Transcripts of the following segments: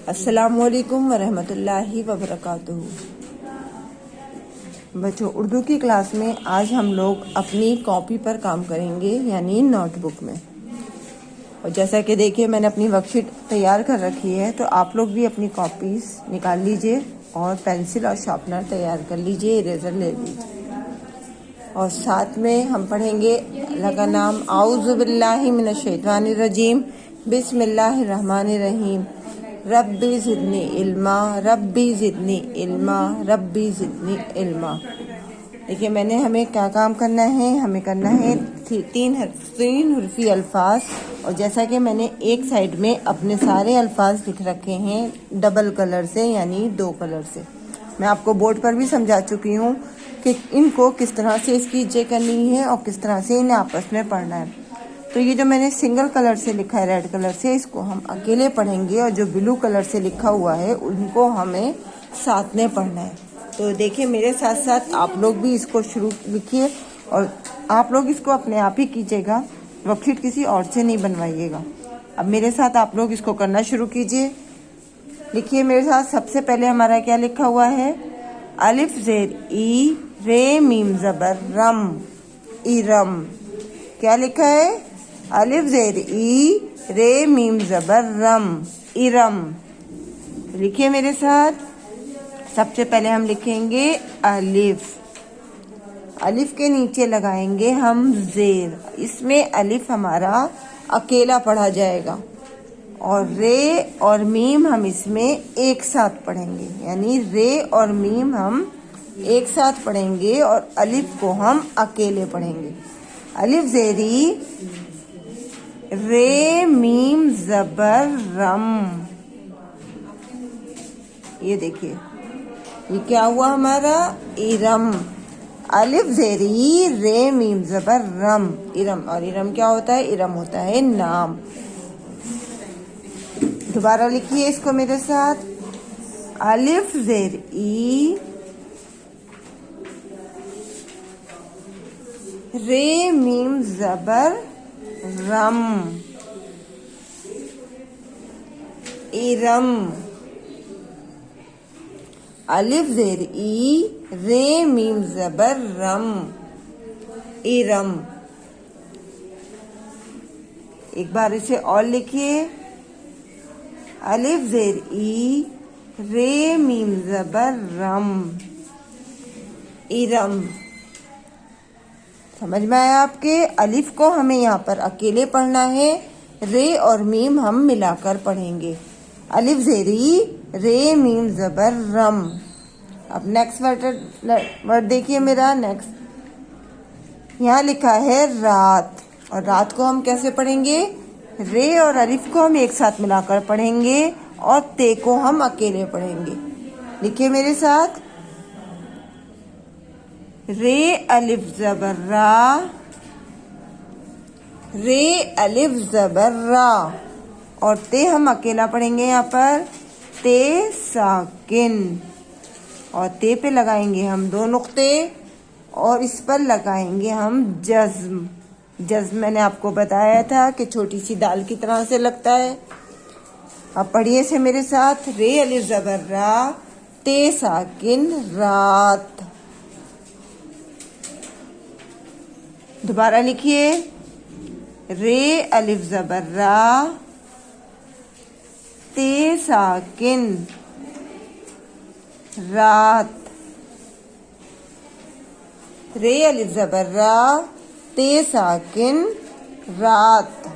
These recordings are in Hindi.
अस्सलामुअलैकुम वरहमतुल्लाहि वबरकातुहू। बच्चों, उर्दू की क्लास में आज हम लोग अपनी कॉपी पर काम करेंगे, यानी नोटबुक में। और जैसा कि देखिए, मैंने अपनी वर्कशीट तैयार कर रखी है, तो आप लोग भी अपनी कॉपीज़ निकाल लीजिए और पेंसिल और शार्पनर तैयार कर लीजिए, इरेज़र ले लीजिए। और साथ में हम पढ़ेंगे अल्लाह का नाम, आऊज़ु बिल्लाहि मिनश शैतानिर रजीम, बिस्मिल्लाहिर रहमानिर रहीम, रब्बी ज़िदनी इल्मा, रब्बी ज़िदनी इल्मा, रब्बी ज़िदनी इल्मा। देखिए, हमें क्या काम करना है, हमें करना है तीन हरफी अल्फाज। और जैसा कि मैंने एक साइड में अपने सारे अल्फाज लिख रखे हैं डबल कलर से, यानी 2 कलर से। मैं आपको बोर्ड पर भी समझा चुकी हूँ कि इनको किस तरह से इसकी जे करनी है और किस तरह से इन्हें आपस में पढ़ना है। तो ये जो मैंने सिंगल कलर से लिखा है, रेड कलर से, इसको हम अकेले पढ़ेंगे, और जो ब्लू कलर से लिखा हुआ है उनको हमें साथ में पढ़ना है। तो देखिए, मेरे साथ साथ आप लोग भी इसको शुरू लिखिए, और आप लोग इसको अपने आप ही कीजिएगा, वर्कशीट किसी और से नहीं बनवाइएगा। अब मेरे साथ आप लोग इसको करना शुरू कीजिए। लिखिए मेरे साथ। सबसे पहले हमारा क्या लिखा हुआ है, अलिफ ज़ेर ई, रे मीम ज़बर रम, इरम। क्या लिखा है, अलिफ ज़ेर ई, रे मीम ज़बर रम, इरम। लिखिए मेरे साथ। सबसे पहले हम लिखेंगे अलिफ, अलिफ के नीचे लगाएंगे हम ज़ेर, इसमें अलिफ हमारा अकेला पढ़ा जाएगा, और रे और मीम हम इसमें एक साथ पढ़ेंगे, यानी रे और मीम हम एक साथ पढ़ेंगे और अलिफ को हम अकेले पढ़ेंगे। अलिफ ज़ेरी, रे मीम ज़बर रम। ये देखिए, ये क्या हुआ हमारा, इरम। अलिफ ज़ेरी, रे मीम ज़बर रम, इरम। और इरम क्या होता है, इरम होता है नाम। दोबारा लिखिए इसको मेरे साथ। अलिफ ज़ेर ई, रे मीम ज़बर रम, इरम। अलिफ ज़ेर ई, रे मीम ज़बर रम, इरम। एक बार इसे और लिखिए। अलिफ ज़ेर ई, रे मीम ज़बर रम, इरम। समझ में आया आपके? अलिफ को हमें यहाँ पर अकेले पढ़ना है, रे और मीम हम मिलाकर पढ़ेंगे। अलिफ ज़ेरी, रे मीम ज़बर रम। अब नेक्स्ट वर्ड देखिए मेरा। नेक्स्ट यहाँ लिखा है रात, और रात को हम कैसे पढ़ेंगे, रे और अलिफ को हम एक साथ मिलाकर पढ़ेंगे और ते को हम अकेले पढ़ेंगे। लिखिए मेरे साथ। रे अलिफ ज़बर रा, रे अलिफ ज़बर रा, और ते हम अकेला पढ़ेंगे यहाँ पर, ते साकिन। और ते पे लगाएंगे हम 2 नुक्ते, और इस पर लगाएंगे हम जज्म। जज्म मैंने आपको बताया था कि छोटी सी दाल की तरह से लगता है। अब पढ़िए से मेरे साथ। रे अलिफ ज़बर रा, ते साकिन रात। दोबारा लिखिए। रे अलिफ ज़बर रा, ते साकिन रात। रे अलिफ ज़बर रा, ते साकिन रात।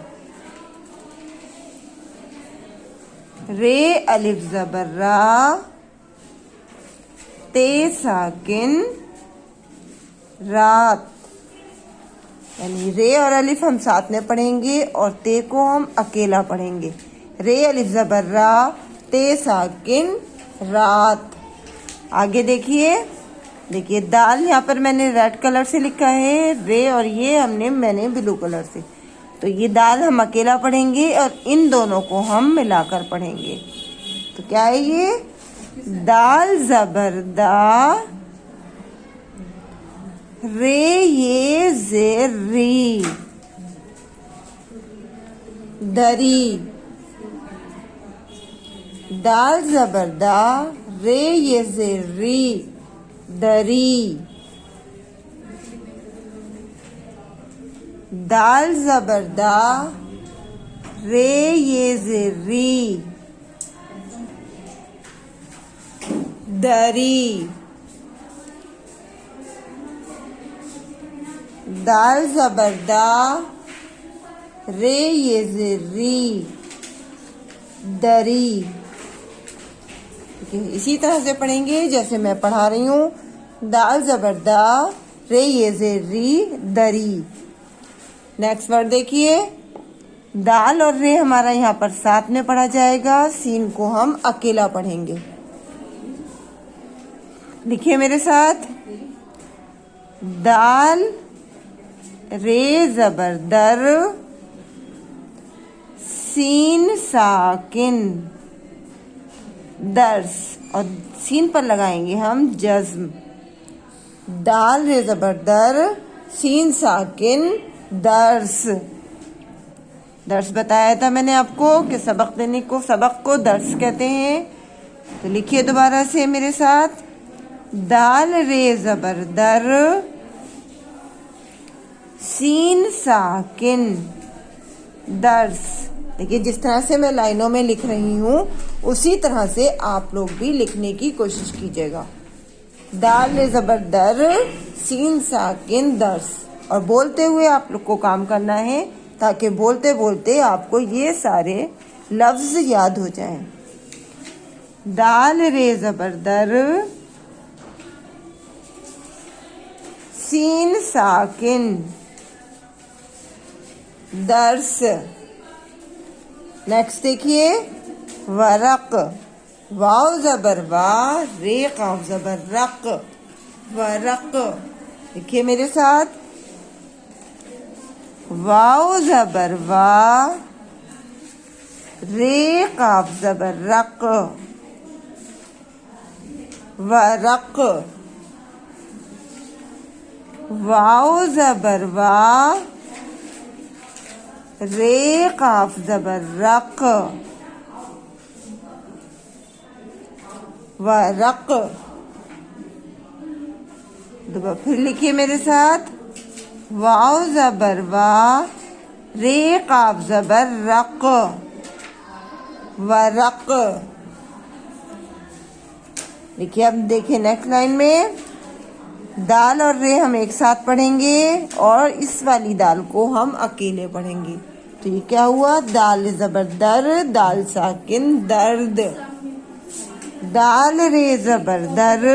रे अलिफ ज़बर रा, ते साकिन रात। यानी रे और अलिफ हम साथ में पढ़ेंगे और ते को हम अकेला पढ़ेंगे। रे अलिफ ज़बर रा, ते साकिन रात। आगे देखिए। देखिए, दाल यहाँ पर मैंने रेड कलर से लिखा है, रे और ये मैंने ब्लू कलर से। तो ये दाल हम अकेला पढ़ेंगे और इन दोनों को हम मिलाकर पढ़ेंगे। तो क्या है ये, दाल ज़बर दा, रे ये ज़ेर री, दरी। दाल ज़बर दा, रे ये ज़ेर री, दरी। दाल ज़बर दा, रे ये ज़ेर री, दरी। दाल ज़बर दा, रे ये ज़ेर री, दरी। ठीक है, इसी तरह से पढ़ेंगे जैसे मैं पढ़ा रही हूँ। दाल ज़बर दा, रे ये ज़ेर री, दरी। नेक्स्ट वर्ड देखिए, दाल और रे हमारा यहाँ पर साथ में पढ़ा जाएगा, सीन को हम अकेला पढ़ेंगे। लिखिए मेरे साथ, दाल रे ज़बर दर, सीन साकिन, दर्स। और सीन पर लगाएंगे हम जज्म। दाल रे ज़बर दर, सीन साकिन, दर्स। दर्स बताया था मैंने आपको कि सबक देने को, सबक को दर्स कहते हैं। तो लिखिए दोबारा से मेरे साथ, दाल रे ज़बर दर, सीन साकिन, दर्स। देखिए जिस तरह से मैं लाइनों में लिख रही हूँ उसी तरह से आप लोग भी लिखने की कोशिश कीजिएगा। दाल रे ज़बर दर, सीन साकिन, दर्स। और बोलते हुए आप लोग को काम करना है ताकि बोलते बोलते आपको ये सारे लफ्ज याद हो जाएं। दाल रे ज़बर दर, सीन साकिन, दर्स। नेक्स्ट देखिए, वरक, वाव ज़बर वा, रे काफ ज़बर रक, वरक। देखिए मेरे साथ, वाव ज़बर वा, रे काफ ज़बर रक, वरक। वाव ज़बर वा, रे काफ ज़बर रक, वरक। दोबारा फिर लिखिए मेरे साथ, वाव ज़बर वा, रे काफ ज़बर रक, वरक। देखिए अब देखिए नेक्स्ट लाइन में, दाल और रे हम एक साथ पढ़ेंगे और इस वाली दाल को हम अकेले पढ़ेंगे। तो ये क्या हुआ, दाल ज़बर दर, दाल साकिन, दर्द। दाल रे ज़बर दर,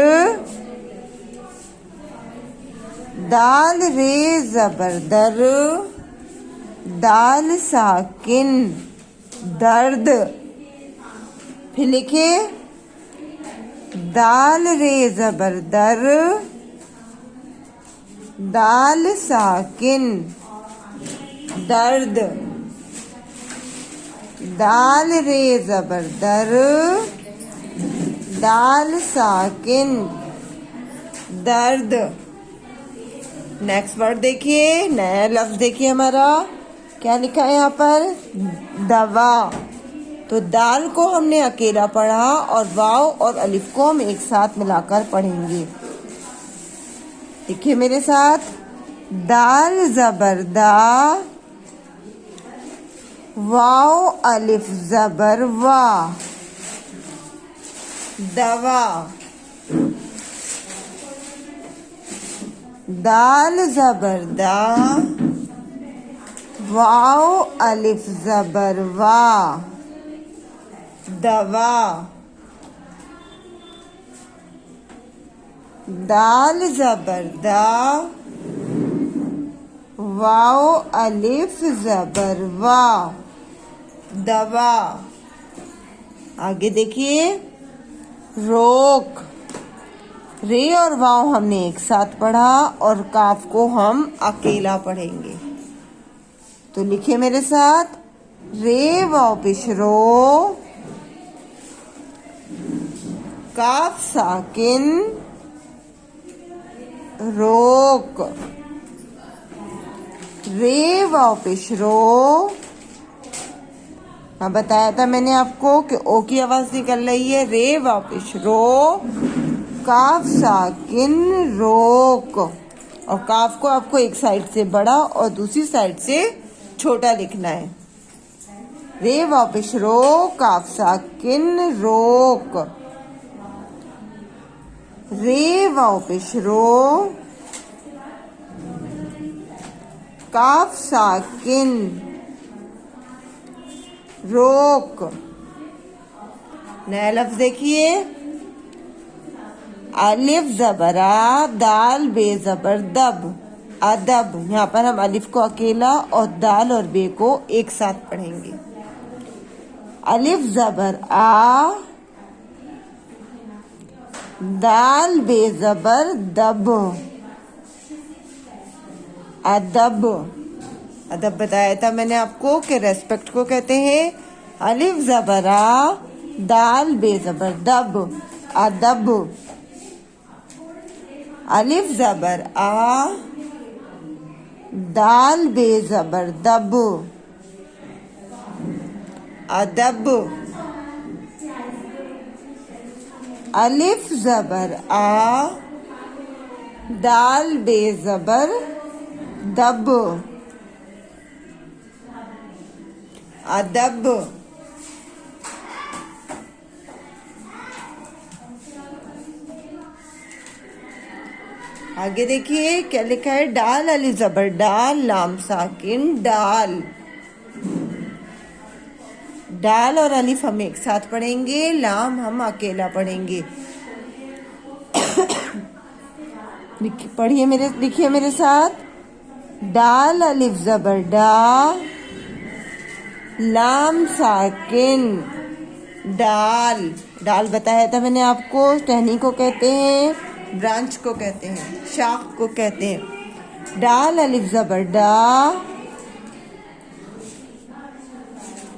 दाल रे ज़बर दर, दाल साकिन, दर्द। फिर लिखे, दाल रे ज़बर दर, दाल साकिन, दर्द। दाल रे ज़बर दर, दाल साकिन, दर्द। नेक्स्ट वर्ड देखिए, नया लफ्ज देखिए हमारा क्या लिखा है यहाँ पर, दवा। तो दाल को हमने अकेला पढ़ा और वाव और अलिफ को हम एक साथ मिलाकर पढ़ेंगे। देखिए मेरे साथ, दाल ज़बर दा, वाव अलिफ ज़बर वा, दवा। दाल ज़बर दा, वाव अलिफ ज़बर वा, दवा। दाल ज़बर दा, वाव अलिफ ज़बर वा, दवा। आगे देखिए, रोक। रे और वाव हमने एक साथ पढ़ा और काफ को हम अकेला पढ़ेंगे। तो लिखिए मेरे साथ, रे वाव पेश रो, काफ साकिन, रोक। रे वाव पेश रो, हाँ बताया था मैंने आपको कि ओ की आवाज निकल रही है रे वापिश रो, काफ साकिन रोक, और काफ को आपको एक साइड से बड़ा और दूसरी साइड से छोटा लिखना है। रे वापिश रो, काफ साकिन रोक, रे वापिश रो, काफ साकिन रोक। नया लफ्ज देखिए, अलिफ जबरा दाल बे जबर दब, अदब। यहाँ पर हम अलिफ को अकेला और दाल और बे को एक साथ पढ़ेंगे। अलिफ जबर आ, दाल बे जबर दब, अदब। अदब बताया था मैंने आपको कि रेस्पेक्ट को कहते हैं अलिफ जबर आ, दाल बे जबर दब, अदब। अलिफ जबर आ, दाल बे जबर दब, अदब। अलिफ जबर आ, दाल बे जबर दब, अदब। आगे देखिए क्या लिखा है, डाल अलिफ जबर डाल, लाम साकिन डाल। डाल और अलिफ हम एक साथ पढ़ेंगे, लाम हम अकेला पढ़ेंगे। लिखिए मेरे साथ, डाल अलिफ जबर डा, लाम साकिन डाल। डाल बताया था मैंने आपको, टहनी को कहते हैं, ब्रांच को कहते हैं, शाख को कहते हैं। डाल अलिफ जबर डा,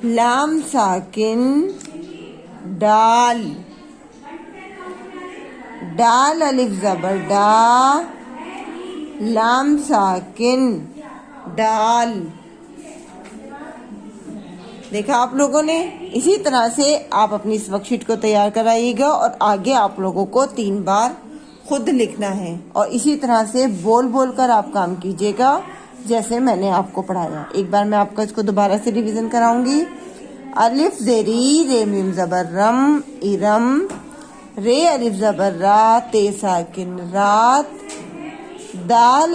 लाम साकिन डाल। डाल अलिफ जबर डा, लाम साकिन डाल। देखा आप लोगों ने। इसी तरह से आप अपनी इस वर्कशीट को तैयार कराइएगा और आगे आप लोगों को 3 बार खुद लिखना है और इसी तरह से बोल बोल कर आप काम कीजिएगा जैसे मैंने आपको पढ़ाया। एक बार मैं आपको इसको दोबारा से रिवीजन कराऊंगी। अलिफ जेरी, रे मीम जबर रम, इरम। रे अलिफ जबर रा, ते साकिन रात। दाल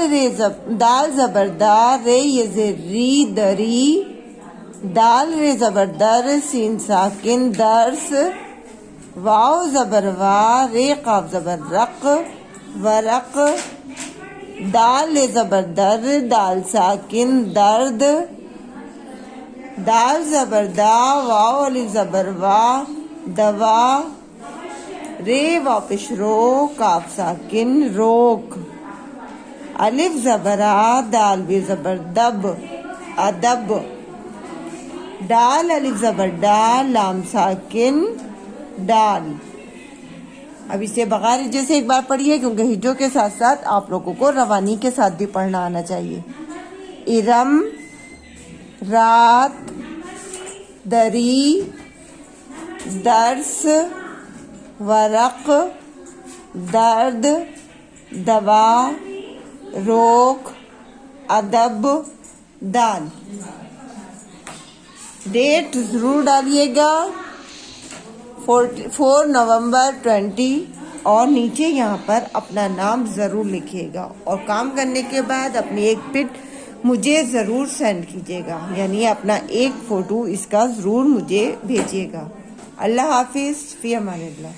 जबर दा, रे ये री दरी। दाल रे जबर दर, सीन साकिन दर्स। वाव जबर वा, रे काफ जबर रक, वरक। दाल ले जबर दर, दाल साकिन दर्द। दाल जबर दा, वाव अलिफ जबर वा, दवा। रे वापिश रो, काफ साकिन रोक। अलिफ जबरा, दाल बे जबर दब, अदब। डाल अलिफ जबर डाल, लाम साकिन डाल। अब इसे बगैर हिज्जे से एक बार पढ़िए क्योंकि हिज्जों के साथ साथ आप लोगों को रवानी के साथ भी पढ़ना आना चाहिए। इरम, रात, दरी, दर्स, वरक, दर्द, दवा, रोक, अदब, दाल। डेट जरूर डालिएगा 4 नवंबर 20 और नीचे यहाँ पर अपना नाम ज़रूर लिखिएगा और काम करने के बाद अपनी एक पिक मुझे ज़रूर सेंड कीजिएगा, यानी अपना एक फ़ोटो इसका ज़रूर मुझे भेजिएगा। अल्लाह हाफिज़, फ़ी अमानिल्लाह।